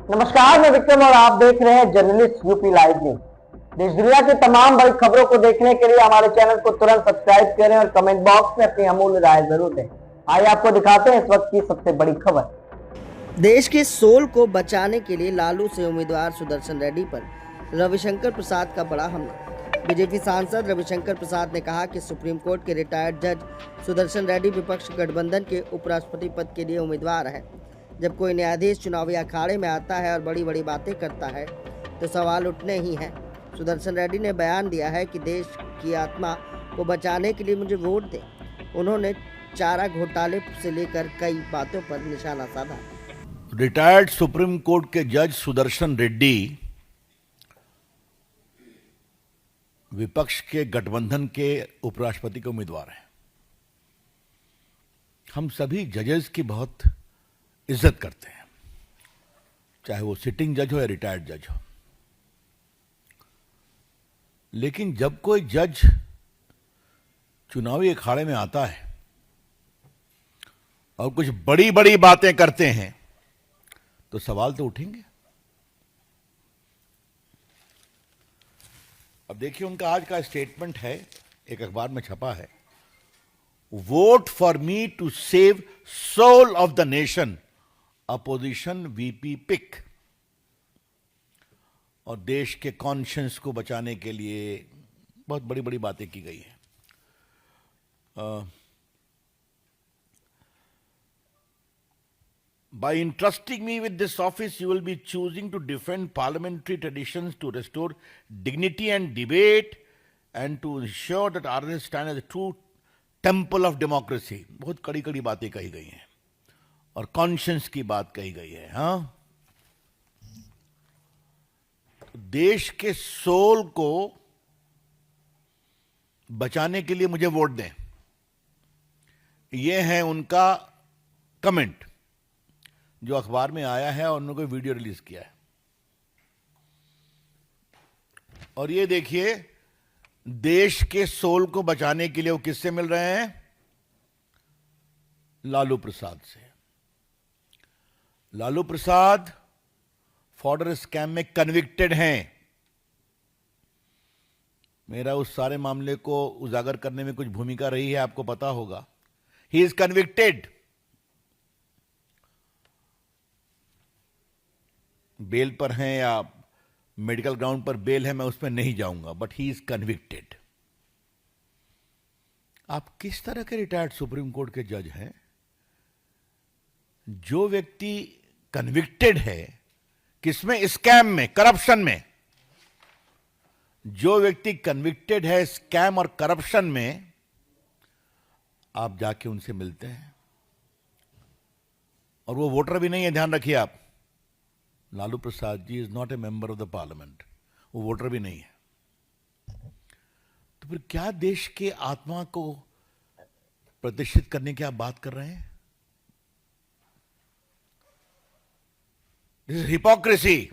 नमस्कार, मैं विक्रम और आप देख रहे हैं जर्नलिस्ट यूपी लाइव न्यूज। देश दुनिया की तमाम बड़ी खबरों को देखने के लिए हमारे चैनल को तुरंत सब्सक्राइब करें और कमेंट बॉक्स में अपनी अमूल्य राय जरूर दें। आइए आपको दिखाते हैं इस वक्त की सबसे बड़ी खबर। देश के सोल को बचाने के लिए लालू से उम्मीदवार सुदर्शन रेड्डी पर रविशंकर प्रसाद का बड़ा हमला। बीजेपी सांसद रविशंकर प्रसाद ने कहा कि सुप्रीम कोर्ट के रिटायर्ड जज सुदर्शन रेड्डी विपक्ष गठबंधन के उपराष्ट्रपति पद के लिए उम्मीदवार है। जब कोई न्यायाधीश चुनावी अखाड़े में आता है और बड़ी बड़ी बातें करता है तो सवाल उठने ही हैं। सुदर्शन रेड्डी ने बयान दिया है कि देश की आत्मा को बचाने के लिए मुझे वोट दें। उन्होंने चारा घोटाले से लेकर कई बातों पर निशाना साधा। रिटायर्ड सुप्रीम कोर्ट के जज सुदर्शन रेड्डी विपक्ष के गठबंधन के उपराष्ट्रपति के उम्मीदवार हैं। हम सभी जजेस की बहुत इज्जत करते हैं, चाहे वो सिटिंग जज हो या रिटायर्ड जज हो। लेकिन जब कोई जज चुनावी अखाड़े में आता है और कुछ बड़ी बड़ी बातें करते हैं तो सवाल तो उठेंगे। अब देखिए, उनका आज का स्टेटमेंट है, एक अखबार में छपा है, vote for me to save soul of the nation, opposition VP pick. और देश के कॉन्शियंस को बचाने के लिए बहुत बड़ी बड़ी बातें की गई है। By entrusting me with this office, you will be choosing to defend parliamentary traditions, to restore dignity and debate, and to ensure that RSS stand as a true temple of democracy. बहुत कड़ी कड़ी बातें कही गई हैं और conscience की बात कही गई है। हाँ, देश के सोल को बचाने के लिए मुझे वोट दें, यह है उनका कमेंट जो अखबार में आया है और उन्होंने वीडियो रिलीज किया है। और ये देखिए, देश के सोल को बचाने के लिए वो किससे मिल रहे हैं? लालू प्रसाद से। लालू प्रसाद फॉर्डर स्कैम में कन्विक्टेड हैं। मेरा उस सारे मामले को उजागर करने में कुछ भूमिका रही है, आपको पता होगा। He is convicted. बेल पर हैं या मेडिकल ग्राउंड पर बेल है, मैं उसमें नहीं जाऊंगा, बट ही इज कन्विक्टेड। आप किस तरह के रिटायर्ड सुप्रीम कोर्ट के जज हैं? जो व्यक्ति कन्विक्टेड है, किसमें? स्कैम में, करप्शन में। जो व्यक्ति कन्विक्टेड है स्कैम और करप्शन में, आप जाके उनसे मिलते हैं और वो वोटर भी नहीं है, ध्यान रखिए आप। Lalu Prasad ji is not a member of the parliament, वो वोटर भी नहीं है। तो फिर क्या देश के आत्मा को प्रतिष्ठित करने की आप बात कर रहे हैं? This is hypocrisy.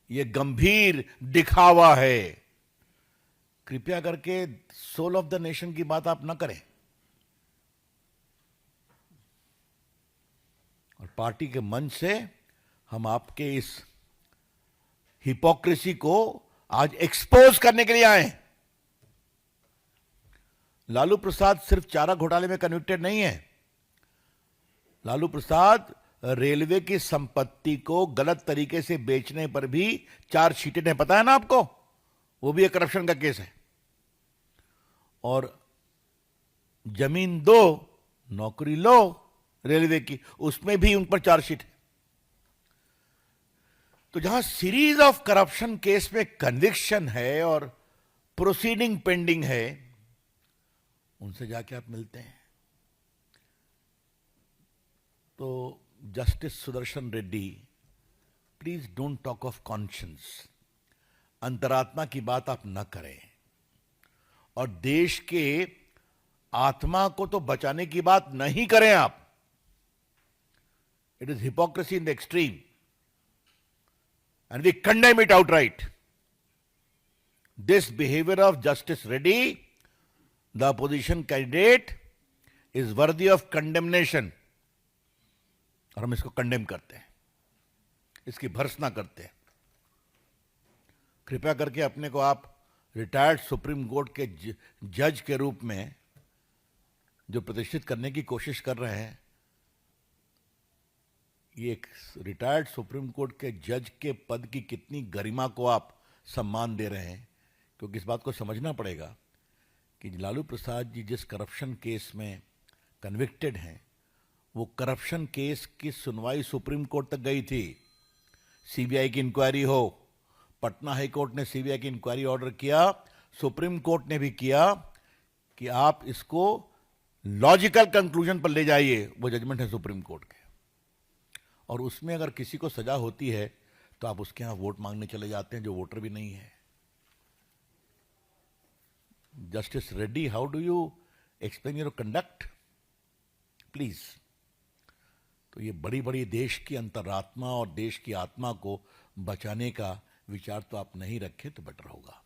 ये गंभीर दिखावा है। कृपया करके सोल ऑफ द नेशन की बात आप ना करें। और पार्टी के मंच से हम आपके इस हिपोक्रेसी को आज एक्सपोज करने के लिए आए हैं। लालू प्रसाद सिर्फ चारा घोटाले में कन्विक्टेड नहीं है। लालू प्रसाद रेलवे की संपत्ति को गलत तरीके से बेचने पर भी चार्जशीटेड है, पता है ना आपको? वो भी एक करप्शन का केस है। और जमीन दो, नौकरी लो रेलवे की, उसमें भी उन पर चार्जशीट है। तो जहां सीरीज ऑफ करप्शन केस में कन्विक्शन है और प्रोसीडिंग पेंडिंग है, उनसे जाके आप मिलते हैं। तो justice Sudarshan Reddy, please don't talk of conscience. अंतरात्मा की बात आप न करें और देश के आत्मा को तो बचाने की बात नहीं करें आप। It is hypocrisy in the extreme and we condemn it outright. This behavior of Justice Reddy, the opposition candidate, is worthy of condemnation. और हम इसको कंडेम करते हैं। इसकी भर्त्सना करते हैं। कृपया करके अपने को आप रिटायर्ड सुप्रीम कोर्ट के जज के रूप में जो प्रतिष्ठित करने की कोशिश कर रहे हैं, ये एक रिटायर्ड सुप्रीम कोर्ट के जज के पद की कितनी गरिमा को आप सम्मान दे रहे हैं, क्योंकि इस बात को समझना पड़ेगा कि लालू प्रसाद जी जिस करप्शन केस में कन्विक्टेड हैं, वो करप्शन केस की सुनवाई सुप्रीम कोर्ट तक गई थी। सीबीआई की इंक्वायरी हो, पटना हाई कोर्ट ने सीबीआई की इंक्वायरी ऑर्डर किया, सुप्रीम कोर्ट ने भी किया कि आप इसको लॉजिकल कंक्लूजन पर ले जाइए। वो जजमेंट है सुप्रीम कोर्ट के, और उसमें अगर किसी को सजा होती है तो आप उसके यहां वोट मांगने चले जाते हैं जो वोटर भी नहीं है। Justice Reddy, how do you explain your conduct please? तो ये बड़ी बड़ी देश की अंतरात्मा और देश की आत्मा को बचाने का विचार तो आप नहीं रखें तो बेटर होगा।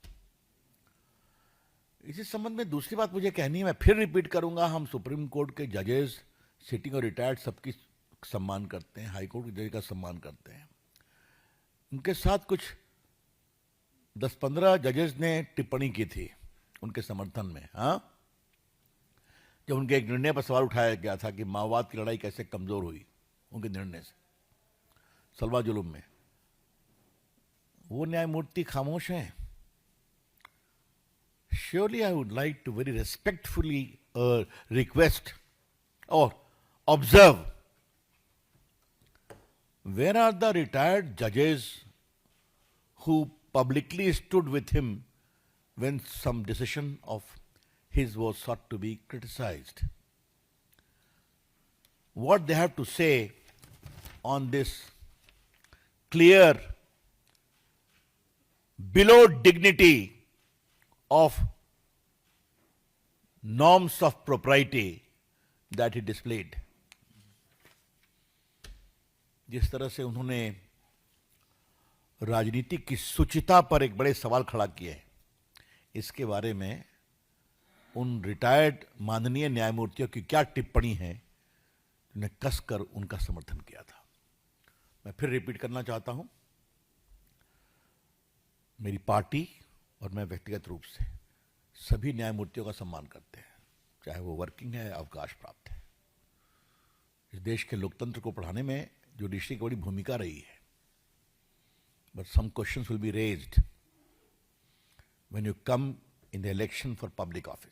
इसी संबंध में दूसरी बात मुझे कहनी है, मैं फिर रिपीट करूंगा, हम सुप्रीम कोर्ट के जजेस, सिटिंग और रिटायर्ड सबकी सम्मान करते हैं, हाई कोर्ट के जज का सम्मान करते हैं। उनके साथ कुछ 10-15 जजेस ने टिप्पणी की थी उनके समर्थन में। हाँ, जब उनके एक निर्णय पर सवाल उठाया गया था कि माओवाद की लड़ाई कैसे कमजोर हुई उनके निर्णय से, सलवा जुलूम में, वो न्यायमूर्ति खामोश हैं। Surely I would like to very respectfully request or observe, where are the retired judges who publicly stood with him when some decision of his was sought to be criticized? What they have to say on this clear, below dignity of norms of propriety that he displayed. जिस तरह से उन्होंने राजनीति की शुचिता पर एक बड़े सवाल खड़ा किए हैं, इसके बारे में उन रिटायर्ड माननीय न्यायमूर्तियों की क्या टिप्पणी है, उन्हें कसकर उनका समर्थन किया था। मैं फिर रिपीट करना चाहता हूं, मेरी पार्टी और मैं व्यक्तिगत रूप से सभी न्यायमूर्तियों का सम्मान करते हैं, चाहे वो वर्किंग है, अवकाश प्राप्त है। इस देश के लोकतंत्र को पढ़ाने में जुडिशरी की बड़ी भूमिका रही है। But some questions will be raised when you come in the election for public office.